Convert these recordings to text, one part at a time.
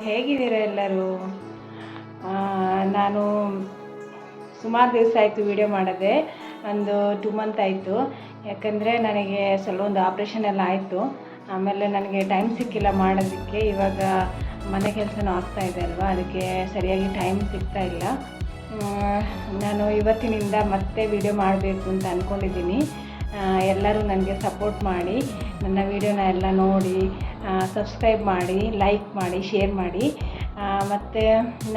ಹೇಗಿದ್ದೀರಾ ಎಲ್ಲರೂ? ನಾನು ಸುಮಾರು ದಿವಸ ಆಯಿತು ವಿಡಿಯೋ ಮಾಡದೆ, ಒಂದು 2 ಮಂತ್ ಆಯಿತು. ಯಾಕಂದರೆ ನನಗೆ ಒಂದು ಆಪ್ರೇಷನ್ ಎಲ್ಲ ಆಯಿತು. ಆಮೇಲೆ ನನಗೆ ಟೈಮ್ ಸಿಕ್ಕಿಲ್ಲ ಮಾಡೋದಕ್ಕೆ. ಇವಾಗ ಮನೆ ಕೆಲಸನೂ ಆಗ್ತಾಯಿದೆ ಅಲ್ವಾ, ಅದಕ್ಕೆ ಸರಿಯಾಗಿ ಟೈಮ್ ಸಿಗ್ತಾ ಇಲ್ಲ. ನಾನು ಇವತ್ತಿನಿಂದ ಮತ್ತೆ ವಿಡಿಯೋ ಮಾಡಬೇಕು ಅಂತ ಅಂದ್ಕೊಂಡಿದ್ದೀನಿ. ಎಲ್ಲರೂ ನನಗೆ ಸಪೋರ್ಟ್ ಮಾಡಿ, ನನ್ನ ವಿಡಿಯೋನ ಎಲ್ಲ ನೋಡಿ, ಸಬ್ಸ್ಕ್ರೈಬ್ ಮಾಡಿ, ಲೈಕ್ ಮಾಡಿ, ಶೇರ್ ಮಾಡಿ. ಮತ್ತು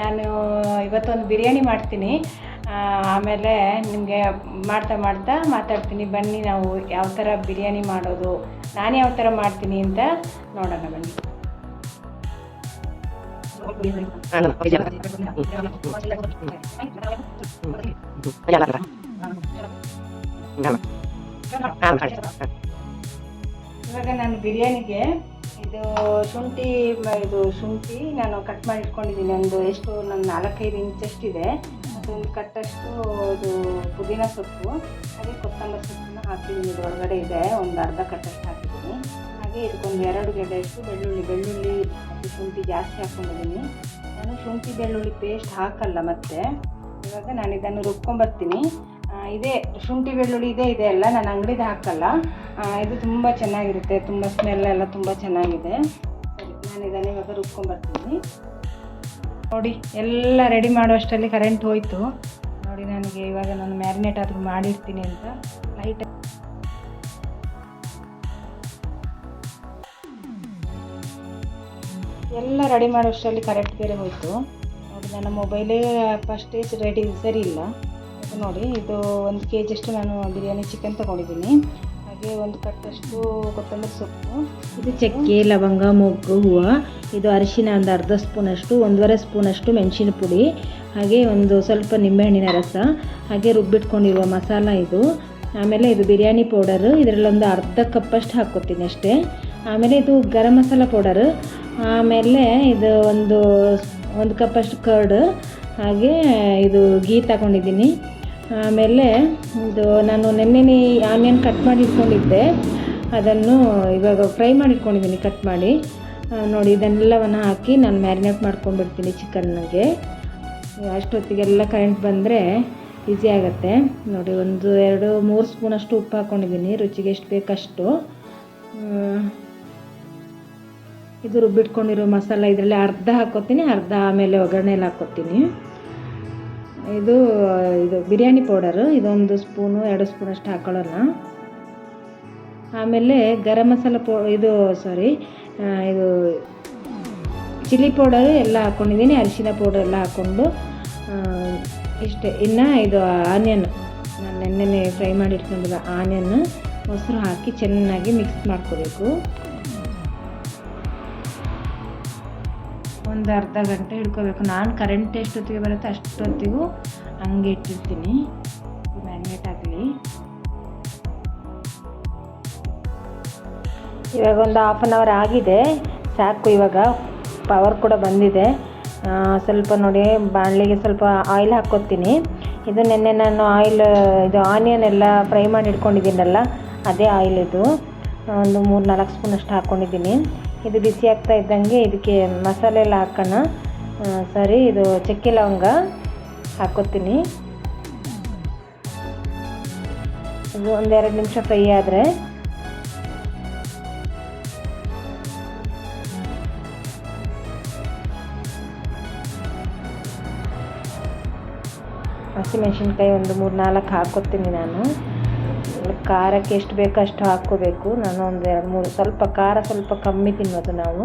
ನಾನು ಇವತ್ತೊಂದು ಬಿರಿಯಾನಿ ಮಾಡ್ತೀನಿ. ಆಮೇಲೆ ನಿಮಗೆ ಮಾಡ್ತಾ ಮಾತಾಡ್ತೀನಿ. ಬನ್ನಿ ನಾವು ಯಾವ ಥರ ಬಿರಿಯಾನಿ ಮಾಡೋದು, ನಾನು ಯಾವ ಥರ ಮಾಡ್ತೀನಿ ಅಂತ ನೋಡೋಣ ಬನ್ನಿ. ಇವಾಗ ನಾನು ಬಿರಿಯಾನಿಗೆ ಶುಂಠಿ ನಾನು ಕಟ್ ಮಾಡಿ ಇಟ್ಕೊಂಡಿದ್ದೀನಿ. ನಾನು 4-5 ಇಂಚಷ್ಟಿದೆ. ಅದೊಂದು ಕಟ್ಟಷ್ಟು ಇದು ಪುದೀನ ಸೊಪ್ಪು, ಹಾಗೆ ಕೊತ್ತಂಬರಿ ಸೊಪ್ಪನ್ನು ಹಾಕಿದ್ದೀನಿ. ಇದರೊಳಗಡೆ ಇದೆ, ಒಂದು ಅರ್ಧ ಕಟ್ಟಷ್ಟು ಹಾಕಿದ್ದೀನಿ. ಹಾಗೆ ಇದಕ್ಕೊಂದು 2 ಗೆಡ್ಡೆಯಷ್ಟು ಬೆಳ್ಳುಳ್ಳಿ ಮತ್ತು ಶುಂಠಿ ಜಾಸ್ತಿ ಹಾಕ್ಕೊಂಡಿದ್ದೀನಿ. ನಾನು ಶುಂಠಿ ಬೆಳ್ಳುಳ್ಳಿ ಪೇಸ್ಟ್ ಹಾಕಲ್ಲ. ಮತ್ತು ಇವಾಗ ನಾನು ಇದನ್ನು ರುಬ್ಕೊಂಬರ್ತೀನಿ. ಇದೇ ಶುಂಠಿ ಬೆಳ್ಳುಳ್ಳಿ ಇದೆ ಅಲ್ಲ, ನಾನು ಅಂಗಡಿದು ಹಾಕಲ್ಲ. ಇದು ತುಂಬ ಚೆನ್ನಾಗಿರುತ್ತೆ, ತುಂಬ ಸ್ಮೆಲ್ ಎಲ್ಲ ತುಂಬ ಚೆನ್ನಾಗಿದೆ. ಸರಿ, ನಾನು ಇದನ್ನು ಇವಾಗ ರುಬ್ಕೊಂಬರ್ತೀನಿ. ನೋಡಿ, ಎಲ್ಲ ರೆಡಿ ಮಾಡುವಷ್ಟರಲ್ಲಿ ಕರೆಂಟ್ ಹೋಯಿತು. ನೋಡಿ, ನನಗೆ ಇವಾಗ ನಾನು ಮ್ಯಾರಿನೇಟ್ ಆದರೂ ಮಾಡಿರ್ತೀನಿ ಅಂತ ಲೈಟ್ ಎಲ್ಲ ರೆಡಿ ಮಾಡುವಷ್ಟರಲ್ಲಿ ಕರೆಂಟ್ ಬೇರೆ ಹೋಯಿತು. ನೋಡಿ, ನನ್ನ ಮೊಬೈಲೇ ಫಸ್ಟ್ ಸರಿ ಇಲ್ಲ. ನೋಡಿ, ಇದು 1 kg ಅಷ್ಟು ನಾನು ಬಿರಿಯಾನಿ ಚಿಕನ್ ತೊಗೊಂಡಿದ್ದೀನಿ. ಹಾಗೆ 1 ಕಟ್ಟಷ್ಟು ಕೊತ್ತಂಬರಿ ಸೊಪ್ಪು, ಇದು ಚಕ್ಕೆ, ಲವಂಗ, ಮೊಗ್ಗು, ಹೂವು, ಇದು ಅರಿಶಿನ ಒಂದು ಅರ್ಧ ಸ್ಪೂನಷ್ಟು, 1.5 ಸ್ಪೂನಷ್ಟು ಮೆಣಸಿನ ಪುಡಿ, ಹಾಗೆ ಒಂದು ಸ್ವಲ್ಪ ನಿಂಬೆಹಣ್ಣಿನ ರಸ, ಹಾಗೆ ರುಬ್ಬಿಟ್ಕೊಂಡಿರುವ ಮಸಾಲ ಇದು. ಆಮೇಲೆ ಇದು ಬಿರಿಯಾನಿ ಪೌಡರು, ಇದರಲ್ಲೊಂದು ಅರ್ಧ ಕಪ್ಪಷ್ಟು ಹಾಕ್ಕೊತೀನಿ ಅಷ್ಟೇ. ಆಮೇಲೆ ಇದು ಗರಂ ಮಸಾಲ ಪೌಡರು, ಆಮೇಲೆ ಇದು ಒಂದು ಕಪ್ಪಷ್ಟು ಕರ್ಡ್, ಹಾಗೆ ಇದು ಗೀ ತಗೊಂಡಿದ್ದೀನಿ. ಆಮೇಲೆ ಇದು ನಾನು ನೆನ್ನೆ ಆನಿಯನ್ ಕಟ್ ಮಾಡಿ ಇಟ್ಕೊಂಡಿದ್ದೆ, ಅದನ್ನು ಇವಾಗ ಫ್ರೈ ಮಾಡಿ ಇಟ್ಕೊಂಡಿದ್ದೀನಿ ಕಟ್ ಮಾಡಿ. ನೋಡಿ, ಇದನ್ನೆಲ್ಲವನ್ನು ಹಾಕಿ ನಾನು ಮ್ಯಾರಿನೇಟ್ ಮಾಡ್ಕೊಂಡ್ಬಿಡ್ತೀನಿ ಚಿಕನ್ನಿಗೆ. ಅಷ್ಟೊತ್ತಿಗೆಲ್ಲ ಕರೆಂಟ್ ಬಂದರೆ ಈಸಿ ಆಗುತ್ತೆ. ನೋಡಿ, 1-2-3 ಸ್ಪೂನಷ್ಟು ಉಪ್ಪು ಹಾಕ್ಕೊಂಡಿದ್ದೀನಿ, ರುಚಿಗೆ ಎಷ್ಟು ಬೇಕಷ್ಟು. ಇದು ರುಬ್ಬಿಟ್ಕೊಂಡಿರೋ ಮಸಾಲ ಇದರಲ್ಲಿ ಅರ್ಧ ಹಾಕ್ಕೊತೀನಿ, ಅರ್ಧ ಆಮೇಲೆ ಒಗ್ಗರಣೆಯಲ್ಲಿ ಹಾಕ್ಕೊತೀನಿ. ಇದು ಬಿರಿಯಾನಿ ಪೌಡರು, ಇದೊಂದು 1-2 ಸ್ಪೂನಷ್ಟು ಹಾಕೊಳ್ಳೋಣ. ಆಮೇಲೆ ಗರಂ ಮಸಾಲ ಇದು ಚಿಲ್ಲಿ ಪೌಡರು ಎಲ್ಲ ಹಾಕ್ಕೊಂಡಿದ್ದೀನಿ, ಅರಿಶಿನ ಪೌಡರ್ ಎಲ್ಲ ಹಾಕ್ಕೊಂಡು ಇಷ್ಟೇ. ಇನ್ನು ಇದು ಆನಿಯನ್, ನಾನು ನೆನ್ನೆ ಫ್ರೈ ಮಾಡಿ ಇಟ್ಕೊಂಡಿದ್ದ ಆನಿಯನ್, ಮೊಸರು ಹಾಕಿ ಚೆನ್ನಾಗಿ ಮಿಕ್ಸ್ ಮಾಡ್ಕೋಬೇಕು. ಒಂದು ಅರ್ಧ ಗಂಟೆ ಇಟ್ಕೋಬೇಕು. ನಾನು ಕರೆಂಟ್ ಎಷ್ಟೊತ್ತಿಗೆ ಬರುತ್ತೆ ಅಷ್ಟೊತ್ತಿಗೂ ಹಂಗೆ ಇಟ್ಟಿರ್ತೀನಿ, ಮ್ಯಾರಿನೇಟ್ ಆಗಲಿ. ಇವಾಗ ಒಂದು 1/2 ಅವರ್ ಆಗಿದೆ, ಸಾಕು. ಇವಾಗ ಪವರ್ ಕೂಡ ಬಂದಿದೆ. ಸ್ವಲ್ಪ ನೋಡಿ, ಬಾಣಲೆಗೆ ಸ್ವಲ್ಪ ಆಯಿಲ್ ಹಾಕ್ಕೊತೀನಿ. ಇದು ನೆನ್ನೆ ನಾನು ಇದು ಆನಿಯನ್ ಎಲ್ಲ ಫ್ರೈ ಮಾಡಿ ಇಟ್ಕೊಂಡಿದ್ದೀನಲ್ಲ, ಅದೇ ಆಯಿಲ್ ಇದು. ಒಂದು 3-4 ಸ್ಪೂನಷ್ಟು ಹಾಕ್ಕೊಂಡಿದ್ದೀನಿ. ಇದು ಬಿಸಿ ಆಗ್ತಾ ಇದ್ದಂಗೆ ಇದಕ್ಕೆ ಮಸಾಲೆ ಎಲ್ಲ ಹಾಕೋಣ. ಸರಿ, ಇದು ಚಕ್ಕೆ ಲವಂಗ ಹಾಕ್ಕೊತೀನಿ. ಇದು 1-2 ನಿಮಿಷ ಫ್ರೈ ಆದರೆ ಹಸಿಮೆಣಸಿನ್ಕಾಯಿ ಒಂದು 3-4 ಹಾಕ್ಕೊತೀನಿ ನಾನು. ಖಾರಕ್ಕೆ ಎಷ್ಟು ಬೇಕೋ ಅಷ್ಟು ಹಾಕ್ಕೋಬೇಕು. ನಾನು 1-2-3 ಸ್ವಲ್ಪ ಖಾರ ಸ್ವಲ್ಪ ಕಮ್ಮಿ ತಿನ್ನೋದು ನಾವು.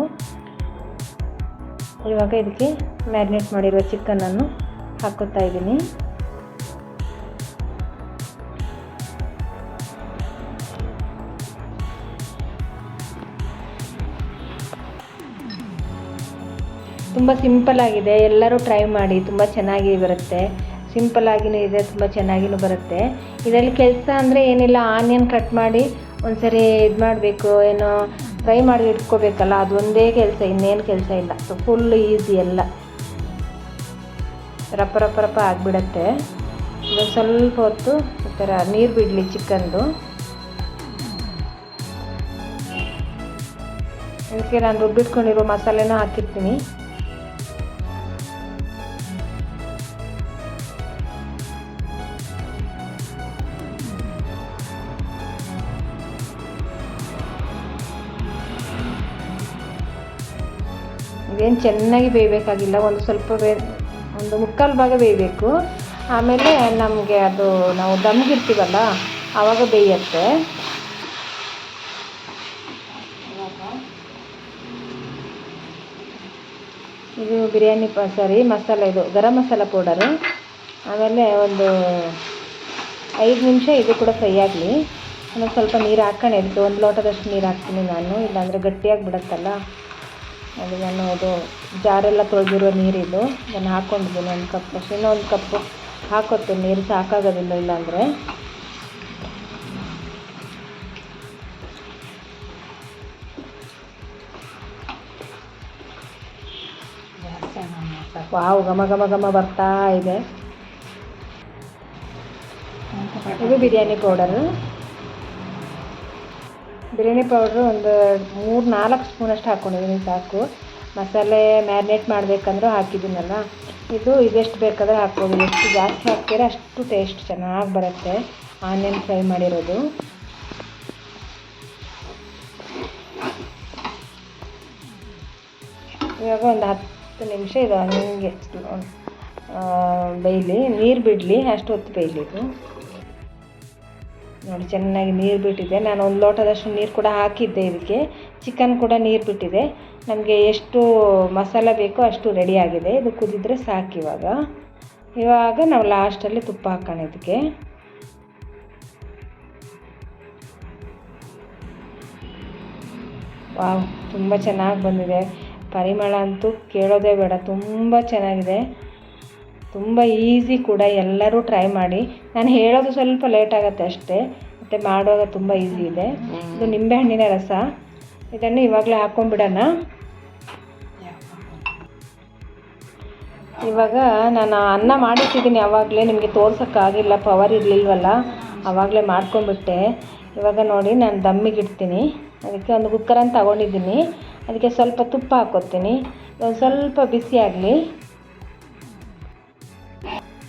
ಇವಾಗ ಇದಕ್ಕೆ ಮ್ಯಾರಿನೇಟ್ ಮಾಡಿರುವ ಚಿಕನನ್ನು ಹಾಕ್ಕೋತಾ ಇದ್ದೀನಿ. ತುಂಬ ಸಿಂಪಲ್ ಆಗಿದೆ, ಎಲ್ಲರೂ ಟ್ರೈ ಮಾಡಿ, ತುಂಬ ಚೆನ್ನಾಗಿ ಬರುತ್ತೆ. ಸಿಂಪಲ್ ಆಗಿನೂ ಇದೆ, ತುಂಬ ಚೆನ್ನಾಗಿನೂ ಬರುತ್ತೆ. ಇದರಲ್ಲಿ ಕೆಲಸ ಅಂದರೆ ಏನಿಲ್ಲ, ಆನಿಯನ್ ಕಟ್ ಮಾಡಿ ಒಂದ್ಸರಿ ಇದು ಮಾಡಬೇಕು, ಏನೋ ಫ್ರೈ ಮಾಡಿ ಇಟ್ಕೋಬೇಕಲ್ಲ, ಅದೊಂದೇ ಕೆಲಸ, ಇನ್ನೇನು ಕೆಲಸ ಇಲ್ಲ. ಫುಲ್ ಈಸಿ ಎಲ್ಲ. ರಪ್ಪ ಆಗಿಬಿಡತ್ತೆ. ಇದೊಂದು ಸ್ವಲ್ಪ ಹೊತ್ತು ಈ ಥರ ನೀರು ಬಿಡಲಿ ಚಿಕನ್ದು. ಅದಕ್ಕೆ ನಾನು ರುಬ್ಬಿಟ್ಕೊಂಡಿರೋ ಮಸಾಲೆನೂ ಹಾಕಿರ್ತೀನಿ. ಇದೇನು ಚೆನ್ನಾಗಿ ಬೇಯಬೇಕಾಗಿಲ್ಲ, ಒಂದು ಸ್ವಲ್ಪ ಒಂದು ಮುಕ್ಕಾಲು ಭಾಗ ಬೇಯಬೇಕು. ಆಮೇಲೆ ನಮಗೆ ಅದು ನಾವು ದಮ್ಗಿರ್ತೀವಲ್ಲ ಆವಾಗ ಬೇಯುತ್ತೆ. ಇದು ಬಿರಿಯಾನಿ ಮಸಾಲೆ, ಇದು ಗರಂ ಮಸಾಲ ಪೌಡರು. ಆಮೇಲೆ ಒಂದು 5 ನಿಮಿಷ ಇದು ಕೂಡ ಫ್ರೈ ಆಗಲಿ. ಆಮೇಲೆ ಸ್ವಲ್ಪ ನೀರು ಹಾಕ್ಕೊಂಡು ಇದಕ್ಕೆ 1 ಲೋಟದಷ್ಟು ನೀರು ಹಾಕ್ತೀನಿ ನಾನು, ಇಲ್ಲಾಂದರೆ ಗಟ್ಟಿಯಾಗಿ ಬಿಡುತ್ತಲ್ಲ. ಅದು ನಾನು ಅದು ಜಾರೆಲ್ಲ ತೊಳೆದಿರೋ ನೀರಿದು ಅದನ್ನು ಹಾಕ್ಕೊಂಡಿದ್ದೀನಿ 1 ಕಪ್ ಅಷ್ಟು. ಇನ್ನೂ 1 ಕಪ್ಪು ಹಾಕೋತೀನಿ, ನೀರು ಸಾಕಾಗೋದಿಲ್ಲ ಇಲ್ಲಾಂದರೆ. ವಾವ್, ಘಮ ಘಮ ಘಮ ಬರ್ತಾ ಇದೆ. ಇದು ಬಿರಿಯಾನಿ ಪೌಡರು ಒಂದು 3-4 ಸ್ಪೂನಷ್ಟು ಹಾಕ್ಕೊಂಡಿದ್ದೀನಿ, ಸಾಕು. ಮಸಾಲೆ ಮ್ಯಾರಿನೇಟ್ ಮಾಡಬೇಕಂದ್ರೂ ಹಾಕಿದ್ದೀನಲ್ಲ, ಇದೆಷ್ಟು ಬೇಕಾದರೆ ಹಾಕ್ಬೋದು. ಎಷ್ಟು ಜಾಸ್ತಿ ಹಾಕ್ತೀರ ಅಷ್ಟು ಟೇಸ್ಟ್ ಚೆನ್ನಾಗಿ ಬರುತ್ತೆ. ಆನಿಯನ್ ಫ್ರೈ ಮಾಡಿರೋದು. ಇವಾಗ ಒಂದು 10 ನಿಮಿಷ ಇದು ಹಂಗೆ ಬೇಯಲಿ, ನೀರು ಬಿಡಲಿ, ಅಷ್ಟು ಹೊತ್ತು ಬೇಯಲಿ ಇದು. ನೋಡಿ ಚೆನ್ನಾಗಿ ನೀರು ಬಿಟ್ಟಿದೆ. ನಾನು 1 ಲೋಟದಷ್ಟು ನೀರು ಕೂಡ ಹಾಕಿದ್ದೆ ಇದಕ್ಕೆ. ಚಿಕನ್ ಕೂಡ ನೀರು ಬಿಟ್ಟಿದೆ. ನಮಗೆ ಎಷ್ಟು ಮಸಾಲೆ ಬೇಕೋ ಅಷ್ಟು ರೆಡಿಯಾಗಿದೆ. ಇದು ಕುದಿದ್ರೆ ಸಾಕು. ಇವಾಗ ನಾವು ಲಾಸ್ಟಲ್ಲಿ ತುಪ್ಪ ಹಾಕೋಣ ಇದಕ್ಕೆ. ವಾವ್, ತುಂಬ ಚೆನ್ನಾಗಿ ಬಂದಿದೆ. ಪರಿಮಳ ಅಂತೂ ಕೇಳೋದೇ ಬೇಡ, ತುಂಬ ಚೆನ್ನಾಗಿದೆ. ತುಂಬ ಈಸಿ ಕೂಡ, ಎಲ್ಲರೂ ಟ್ರೈ ಮಾಡಿ. ನಾನು ಹೇಳೋದು ಸ್ವಲ್ಪ ಲೇಟ್ ಆಗುತ್ತೆ ಅಷ್ಟೇ, ಮತ್ತು ಮಾಡುವಾಗ ತುಂಬ ಈಸಿ ಇದೆ. ಇದು ನಿಂಬೆಹಣ್ಣಿನ ರಸ, ಇದನ್ನು ಇವಾಗಲೇ ಹಾಕ್ಕೊಂಡ್ಬಿಡೋಣ. ಇವಾಗ ನಾನು ಅನ್ನ ಮಾಡಿಟ್ಟಿದ್ದೀನಿ ಆವಾಗಲೇ, ನಿಮಗೆ ತೋರ್ಸೋಕ್ಕಾಗಿಲ್ಲ, ಪವರ್ ಇರಲಿಲ್ವಲ್ಲ, ಆವಾಗಲೇ ಮಾಡ್ಕೊಂಡ್ಬಿಟ್ಟೆ. ಇವಾಗ ನೋಡಿ ನಾನು ದಮ್ಮಿಗೆ ಇಡ್ತೀನಿ. ಅದಕ್ಕೆ ಒಂದು ಕುಕ್ಕರನ್ನು ತಗೊಂಡಿದ್ದೀನಿ. ಅದಕ್ಕೆ ಸ್ವಲ್ಪ ತುಪ್ಪ ಹಾಕ್ಕೊತೀನಿ. ಒಂದು ಸ್ವಲ್ಪ ಬಿಸಿ ಆಗಲಿ.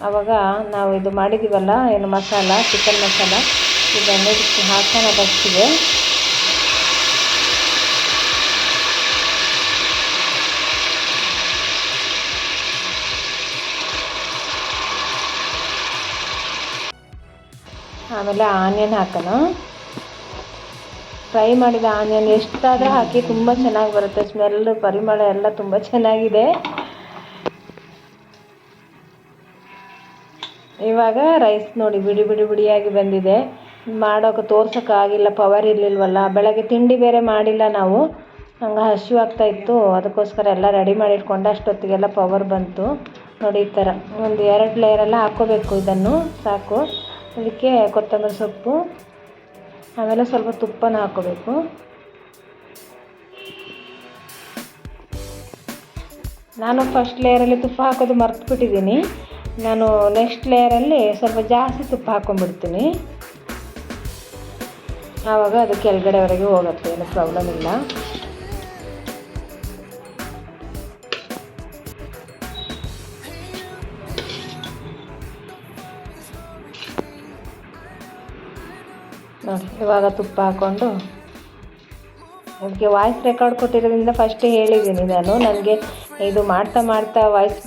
ಆವಾಗ ನಾವು ಇದು ಮಾಡಿದ್ದೀವಲ್ಲ ಏನು ಮಸಾಲ, ಚಿಕನ್ ಮಸಾಲ, ಇದನ್ನು ಇದಕ್ಕೆ ಹಾಕೋಣ ಫಸ್ಟಿಗೆ. ಆಮೇಲೆ ಆನಿಯನ್ ಹಾಕೋಣ. ಫ್ರೈ ಮಾಡಿದ ಆನಿಯನ್ ಎಷ್ಟಾದರೂ ಹಾಕಿ, ತುಂಬ ಚೆನ್ನಾಗಿ ಬರುತ್ತೆ. ಸ್ಮೆಲ್ಲು, ಪರಿಮಳ ಎಲ್ಲ ತುಂಬ ಚೆನ್ನಾಗಿದೆ. ಇವಾಗ ರೈಸ್ ನೋಡಿ ಬಿಡಿ ಬಿಡಿ ಬಿಡಿಯಾಗಿ ಬಂದಿದೆ. ಮಾಡೋಕೆ ತೋರ್ಸೋಕ್ಕಾಗಿಲ್ಲ, ಪವರ್ ಇರಲಿಲ್ವಲ್ಲ. ಬೆಳಗ್ಗೆ ತಿಂಡಿ ಬೇರೆ ಮಾಡಿಲ್ಲ ನಾವು, ನಂಗೆ ಹಸಿವಾಗ್ತಾಯಿತ್ತು, ಅದಕ್ಕೋಸ್ಕರ ಎಲ್ಲ ರೆಡಿ ಮಾಡಿಟ್ಕೊಂಡೆ. ಅಷ್ಟೊತ್ತಿಗೆಲ್ಲ ಪವರ್ ಬಂತು. ನೋಡಿ ಈ ಥರ ಒಂದು 2 ಲೇಯರೆಲ್ಲ ಹಾಕ್ಕೋಬೇಕು. ಇದನ್ನು ಸಾಕು. ಅದಕ್ಕೆ ಕೊತ್ತಂಬರಿ ಸೊಪ್ಪು, ಆಮೇಲೆ ಸ್ವಲ್ಪ ತುಪ್ಪನ ಹಾಕ್ಕೋಬೇಕು. ನಾನು ಫಸ್ಟ್ ಲೇಯರಲ್ಲಿ ತುಪ್ಪ ಹಾಕೋದು ಮರ್ತುಬಿಟ್ಟಿದ್ದೀನಿ. ನಾನು ನೆಕ್ಸ್ಟ್ ಲೇಯರಲ್ಲಿ ಸ್ವಲ್ಪ ಜಾಸ್ತಿ ತುಪ್ಪ ಹಾಕ್ಕೊಂಡ್ಬಿಡ್ತೀನಿ. ಆವಾಗ ಅದು ಕೆಳಗಡೆವರೆಗೆ ಹೋಗುತ್ತೆ, ಏನು ಪ್ರಾಬ್ಲಮ್ ಇಲ್ಲ. ನೋಡಿ ಇವಾಗ ತುಪ್ಪ ಹಾಕ್ಕೊಂಡು, ಅದಕ್ಕೆ ವಾಯ್ಸ್ ರೆಕಾರ್ಡ್ ಕೊಟ್ಟಿರೋದ್ರಿಂದ ಫಸ್ಟೇ ಹೇಳಿದ್ದೀನಿ ನಾನು. ನನಗೆ ಇದು ಮಾಡ್ತಾ ವಾಯ್ಸ್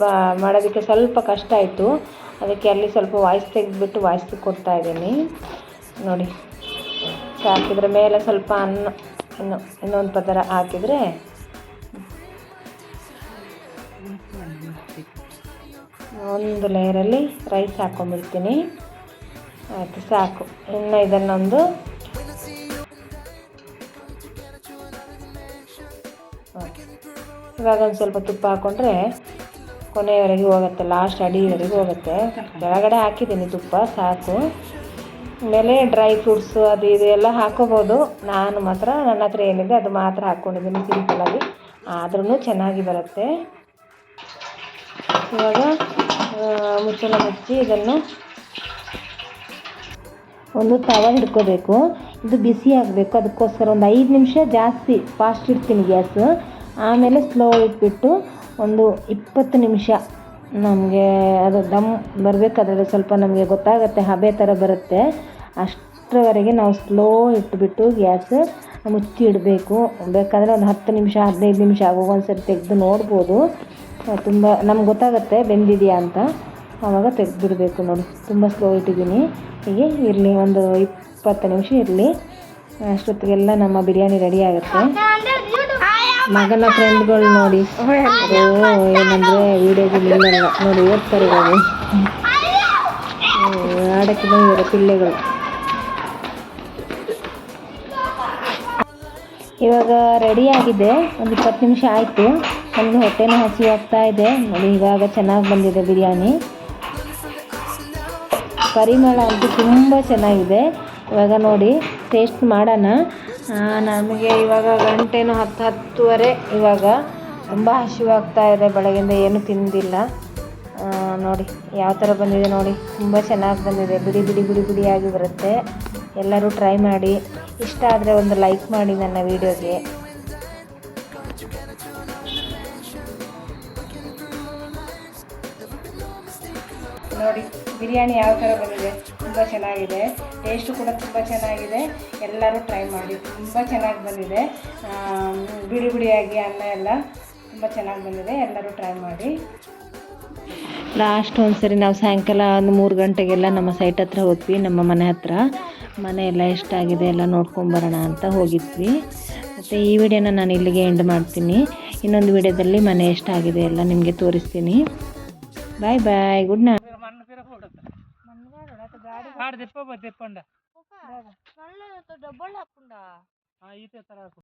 ಮಾಡೋದಕ್ಕೆ ಸ್ವಲ್ಪ ಕಷ್ಟ ಆಯಿತು. ಅದಕ್ಕೆ ಅಲ್ಲಿ ಸ್ವಲ್ಪ ವಾಯ್ಸ್ ತೆಗೆದುಬಿಟ್ಟು ವಾಯ್ಸ್ ಕೊಡ್ತಾ ಇದ್ದೀನಿ. ನೋಡಿ ಹಾಕಿದ್ರೆ ಮೇಲೆ ಸ್ವಲ್ಪ ಅನ್ನ ಇನ್ನೊಂದು ಪದರ ಹಾಕಿದರೆ ಒಂದು ಲೇಯರಲ್ಲಿ ರೈಸ್ ಹಾಕ್ಕೊಂಡ್ಬಿಡ್ತೀನಿ. ಆಯಿತು, ಸಾಕು. ಇನ್ನು ಇದನ್ನೊಂದು ಇವಾಗ ಒಂದು ಸ್ವಲ್ಪ ತುಪ್ಪ ಹಾಕ್ಕೊಂಡ್ರೆ ಕೊನೆಯವರೆಗೆ ಹೋಗುತ್ತೆ, ಲಾಸ್ಟ್ ಅಡಿವರೆಗೆ ಹೋಗುತ್ತೆ. ಕೆಳಗಡೆ ಹಾಕಿದ್ದೀನಿ ತುಪ್ಪ, ಸಾಕು. ಆಮೇಲೆ ಡ್ರೈ ಫ್ರೂಟ್ಸು ಅದು ಇದು ಎಲ್ಲ ಹಾಕ್ಕೋಬೋದು. ನಾನು ಮಾತ್ರ ನನ್ನ ಹತ್ರ ಏನಿದೆ ಅದು ಮಾತ್ರ ಹಾಕ್ಕೊಂಡಿದ್ದೀನಿ ಸಿಂಪಲಾಗಿ, ಆದ್ರೂ ಚೆನ್ನಾಗಿ ಬರುತ್ತೆ. ಇವಾಗ ಮುಚ್ಚಳ ಮುಚ್ಚಿ ಇದನ್ನು ಒಂದು ತವ ಹಿಡ್ಕೋಬೇಕು. ಇದು ಬಿಸಿ ಆಗಬೇಕು, ಅದಕ್ಕೋಸ್ಕರ ಒಂದು 5 ನಿಮಿಷ ಜಾಸ್ತಿ ಫಾಸ್ಟ್ ಇಡ್ತೀನಿ ಗ್ಯಾಸು. ಆಮೇಲೆ ಸ್ಲೋ ಇಟ್ಬಿಟ್ಟು ಒಂದು 20 ನಿಮಿಷ ನಮಗೆ ಅದು ದಮ್ ಬರಬೇಕಾದ್ರೆ ಸ್ವಲ್ಪ ನಮಗೆ ಗೊತ್ತಾಗುತ್ತೆ, ಹಬೆ ಥರ ಬರುತ್ತೆ. ಅಷ್ಟರವರೆಗೆ ನಾವು ಸ್ಲೋ ಇಟ್ಬಿಟ್ಟು ಗ್ಯಾಸ್ ಮುಚ್ಚಿ ಇಡಬೇಕು. ಬೇಕಾದರೆ ಒಂದು 10 ನಿಮಿಷ 15 ನಿಮಿಷ ಆಗುವಾಗ ಒಂದು ಸರಿ ತೆಗೆದು ನೋಡ್ಬೋದು. ತುಂಬ ನಮ್ಗೆ ಗೊತ್ತಾಗುತ್ತೆ ಬೆಂದಿದೆಯಾ ಅಂತ. ಆವಾಗ ತೆಗೆದುಬಿಡಬೇಕು ನೋಡಿ. ತುಂಬ ಸ್ಲೋ ಇಟ್ಟಿದ್ದೀನಿ. ಹೀಗೆ ಇರಲಿ, ಒಂದು 20 ನಿಮಿಷ ಇರಲಿ. ಅಷ್ಟೊತ್ತಿಗೆಲ್ಲ ನಮ್ಮ ಬಿರಿಯಾನಿ ರೆಡಿ ಆಗುತ್ತೆ. ಮಗನ ಫ್ರೆಂಡ್ಗಳು ನೋಡಿ ಏನಂದರೆ ವೀಡಿಯೋಗೆ ನಿಲ್ಲಲ್ಲ ನೋಡಿ, ಓದ್ತಾರೆ ಇವಾಗ ಆಡೋಕ್ಕೆ ಬಂದಿದ್ದಾರೆ ಪಿಳ್ಳೆಗಳು. ಇವಾಗ ರೆಡಿಯಾಗಿದೆ. ಒಂದು 20 ನಿಮಿಷ ಆಯಿತು. ನನಗೆ ಹೊಟ್ಟೆನೂ ಹಸಿವಾಗ್ತಾ ಇದೆ ನೋಡಿ. ಇವಾಗ ಚೆನ್ನಾಗಿ ಬಂದಿದೆ ಬಿರಿಯಾನಿ. ಪರಿಮಳ ಅಂತೂ ತುಂಬ ಚೆನ್ನಾಗಿದೆ. ಇವಾಗ ನೋಡಿ ಟೇಸ್ಟ್ ಮಾಡೋಣ. ನಮಗೆ ಇವಾಗ ಗಂಟೆನೂ 10-10:30. ಇವಾಗ ತುಂಬ ಹಸಿವಾಗ್ತಾ ಇದೆ. ಬೆಳಗ್ಗೆಯಿಂದ ಏನೂ ತಿಂದಿಲ್ಲ. ನೋಡಿ ಯಾವ ಥರ ಬಂದಿದೆ ನೋಡಿ. ತುಂಬ ಚೆನ್ನಾಗಿ ಬಂದಿದೆ. ಬಿಡಿ ಬಿಡಿ ಬಿಡಿ ಬಿಡಿಯಾಗಿ ಬರುತ್ತೆ. ಎಲ್ಲರೂ ಟ್ರೈ ಮಾಡಿ. ಇಷ್ಟ ಆದರೆ ಒಂದು ಲೈಕ್ ಮಾಡಿ ನನ್ನ ವೀಡಿಯೋಗೆ. ನೋಡಿ ಬಿರಿಯಾನಿ ಯಾವ ಥರ ಬಂದಿದೆ. ತುಂಬ ಚೆನ್ನಾಗಿದೆ. ಟೇಸ್ಟು ಕೂಡ ತುಂಬ ಚೆನ್ನಾಗಿದೆ. ಎಲ್ಲರೂ ಟ್ರೈ ಮಾಡಿ. ತುಂಬ ಚೆನ್ನಾಗಿ ಬಂದಿದೆ. ಬಿಡಿ ಬಿಡಿಯಾಗಿ ಅನ್ನ ಎಲ್ಲ ತುಂಬ ಚೆನ್ನಾಗಿ ಬಂದಿದೆ. ಎಲ್ಲರೂ ಟ್ರೈ ಮಾಡಿ. ಲಾಸ್ಟ್ ಒಂದ್ಸರಿ ನಾವು ಸಾಯಂಕಾಲ ಒಂದು 3 ಗಂಟೆಗೆಲ್ಲ ನಮ್ಮ ಸೈಟ್ ಹತ್ರ ಹೋದ್ವಿ. ನಮ್ಮ ಮನೆ ಹತ್ರ ಮನೆ ಎಲ್ಲ ಎಷ್ಟಾಗಿದೆ ಎಲ್ಲ ನೋಡ್ಕೊಂಬರೋಣ ಅಂತ ಹೋಗಿದ್ವಿ. ಮತ್ತು ಈ ವಿಡಿಯೋನ ನಾನು ಇಲ್ಲಿಗೆ ಎಂಡ್ ಮಾಡ್ತೀನಿ. ಇನ್ನೊಂದು ವಿಡಿಯೋದಲ್ಲಿ ಮನೆ ಎಷ್ಟಾಗಿದೆ ಎಲ್ಲ ನಿಮಗೆ ತೋರಿಸ್ತೀನಿ. ಬಾಯ್ ಬಾಯ್, ಗುಡ್ ನೈಟ್.